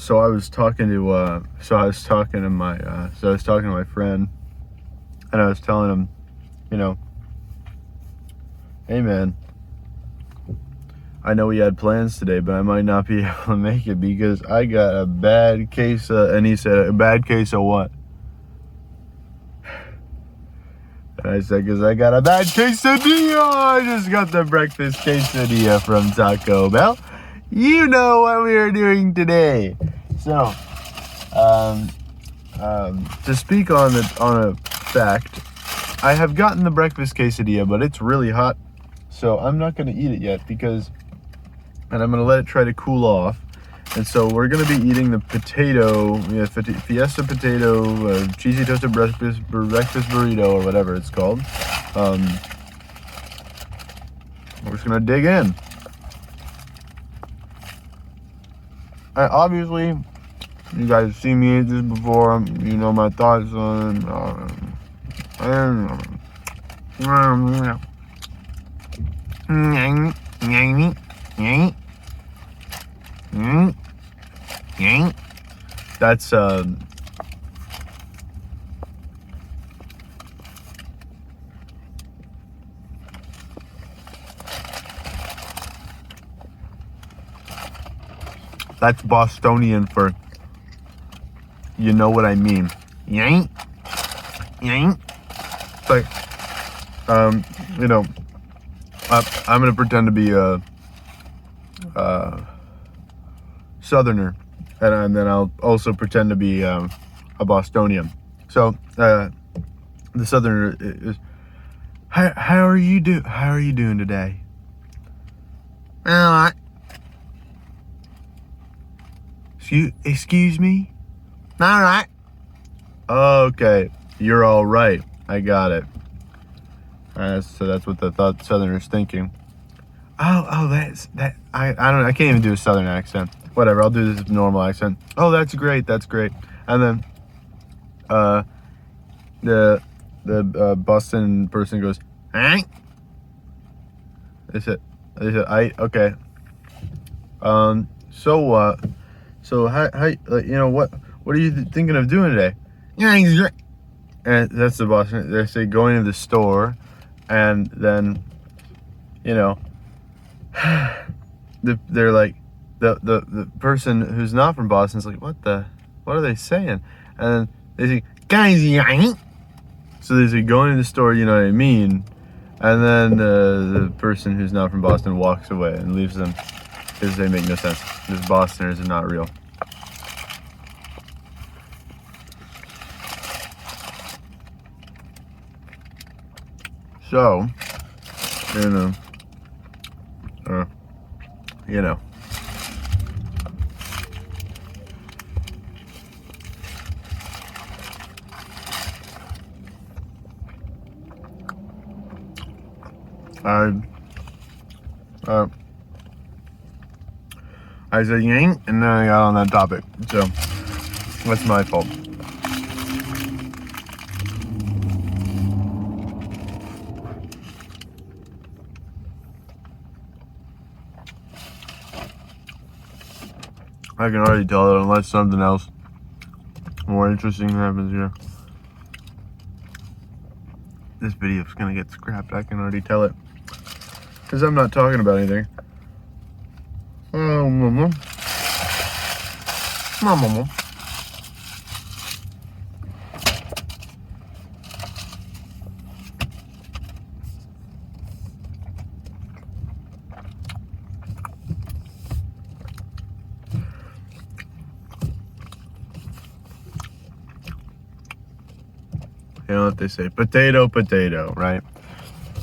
So I was talking to my friend, and I was telling him, hey man, I know we had plans today, but I might not be able to make it because I got a bad case of, and he said, a bad case of what? And I said, because I got a bad quesadilla. I just got the breakfast quesadilla from Taco Bell. You know what we are doing today. So, to speak on a fact, I have gotten the breakfast quesadilla, but it's really hot, so I'm not going to eat it yet and I'm going to let it try to cool off. And so we're going to be eating the potato, Fiesta potato, cheesy toasted breakfast burrito, or whatever it's called. We're just going to dig in. Obviously, you guys have seen me eat this before. You know my thoughts on That's that's Bostonian for, you know what I mean. Yank. It's like, I'm gonna pretend to be a Southerner, and then I'll also pretend to be a Bostonian. So the Southerner is, how are you doing today? All right. Excuse me? All right. Okay, you're all right. I got it. So that's what the Southerner's thinking. Oh, that's that. I don't know. I can't even do a Southern accent. Whatever. I'll do this normal accent. Oh, that's great. That's great. And then, the Boston person goes, "Hey." They said, okay. So how what are you thinking of doing today? And that's the Boston. They say going to the store, and then, they're like, the person who's not from Boston is like, what are they saying? And then they say, guys, so they say going to the store, you know what I mean? And then the person who's not from Boston walks away and leaves them because they make no sense. These Bostoners are not real. So, I said yang, and then I got on that topic. So, that's my fault. I can already tell that unless something else more interesting happens here, this video is gonna get scrapped. I can already tell it, because I'm not talking about anything. Oh, mama. You know what they say? Potato, right?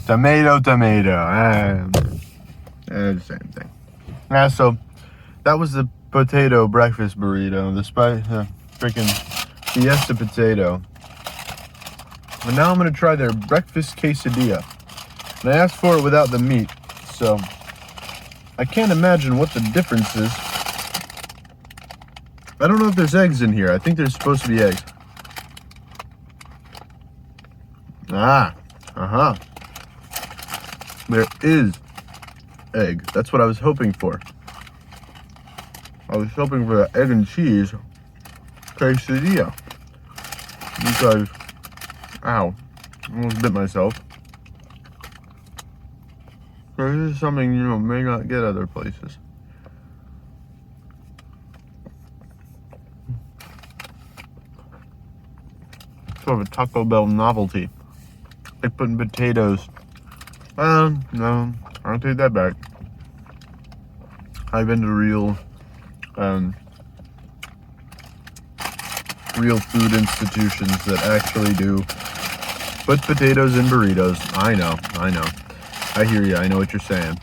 Tomato. The same thing. Yeah, so that was the potato breakfast burrito, the freaking Fiesta potato. And now I'm gonna try their breakfast quesadilla. And I asked for it without the meat, so I can't imagine what the difference is. I don't know if there's eggs in here. I think there's supposed to be eggs. There is egg. That's what I was hoping for. I was hoping for the egg and cheese quesadilla. Because, ow, I almost bit myself. So this is something, may not get other places. Sort of a Taco Bell novelty. Like putting potatoes. No, I'll take that back. I've been to real food institutions that actually do put potatoes in burritos. I know. I hear you. I know what you're saying.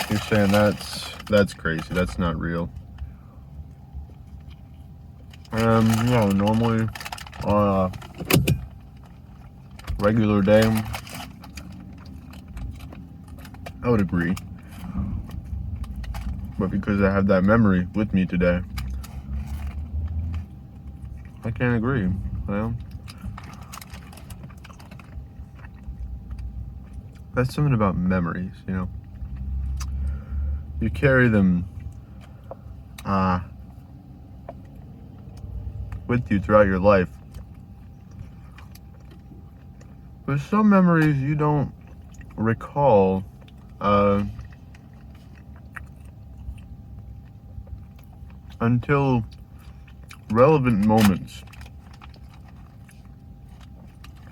You're saying that's crazy. That's not real. Normally on a regular day, I would agree. But because I have that memory with me today, I can't agree. Well, that's something about memories, You carry them with you throughout your life. There's some memories you don't recall until relevant moments.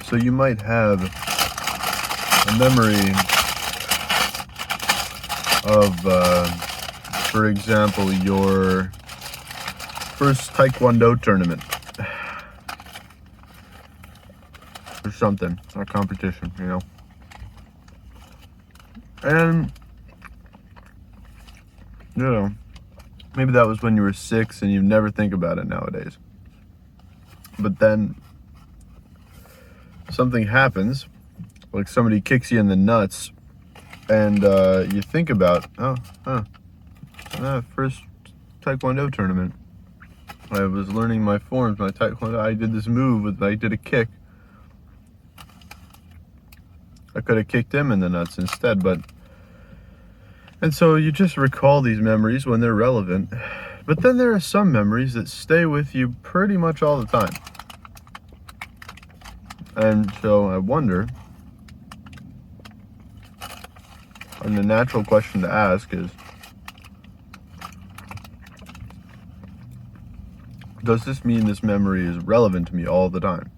So you might have a memory of, for example, your first Taekwondo tournament or something, a competition, And, maybe that was when you were 6 and you never think about it nowadays. But then something happens, like somebody kicks you in the nuts, and you think about, first Taekwondo tournament. I was learning my forms, my Taekwondo. I did this move, I did a kick. I could have kicked him in the nuts instead, and so you just recall these memories when they're relevant. But then there are some memories that stay with you pretty much all the time. And so I wonder, and the natural question to ask is, does this mean this memory is relevant to me all the time?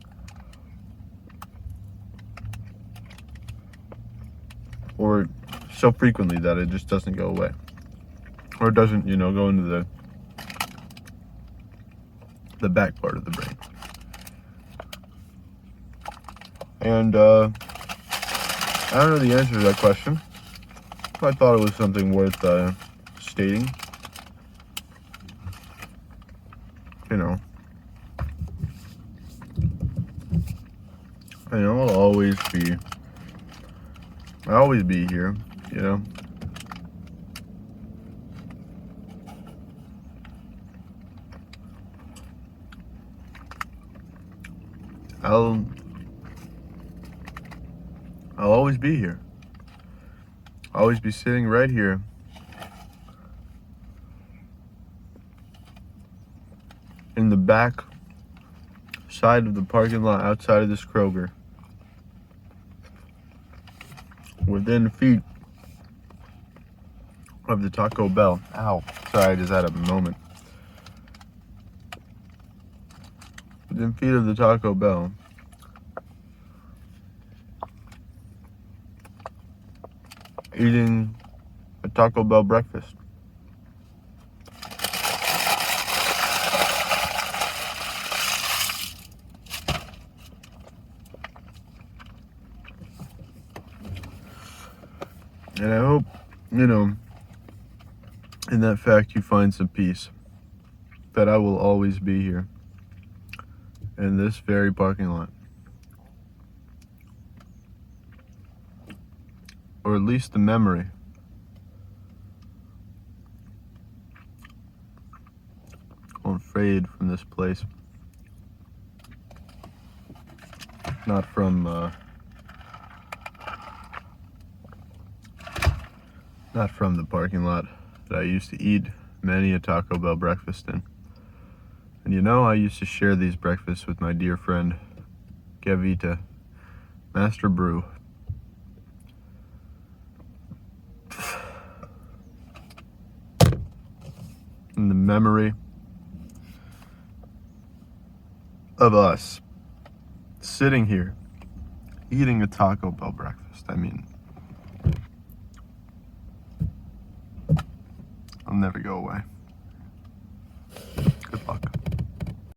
Or so frequently that it just doesn't go away? Or it doesn't, go into the back part of the brain? And I don't know the answer to that question. I thought it was something worth stating. I'll always be here, I'll always be here. I'll always be sitting right here. In the back side of the parking lot outside of this Kroger. Within feet of the Taco Bell. Ow. Sorry, I just had a moment. Within feet of the Taco Bell. Eating a Taco Bell breakfast. And I hope, in that fact you find some peace. That I will always be here. In this very parking lot. Or at least the memory. Won't fade from this place. Not from the parking lot that I used to eat many a Taco Bell breakfast in. And you know, I used to share these breakfasts with my dear friend, Gavita, Master Brew. In the memory of us sitting here eating a Taco Bell breakfast. I mean, I'll never go away.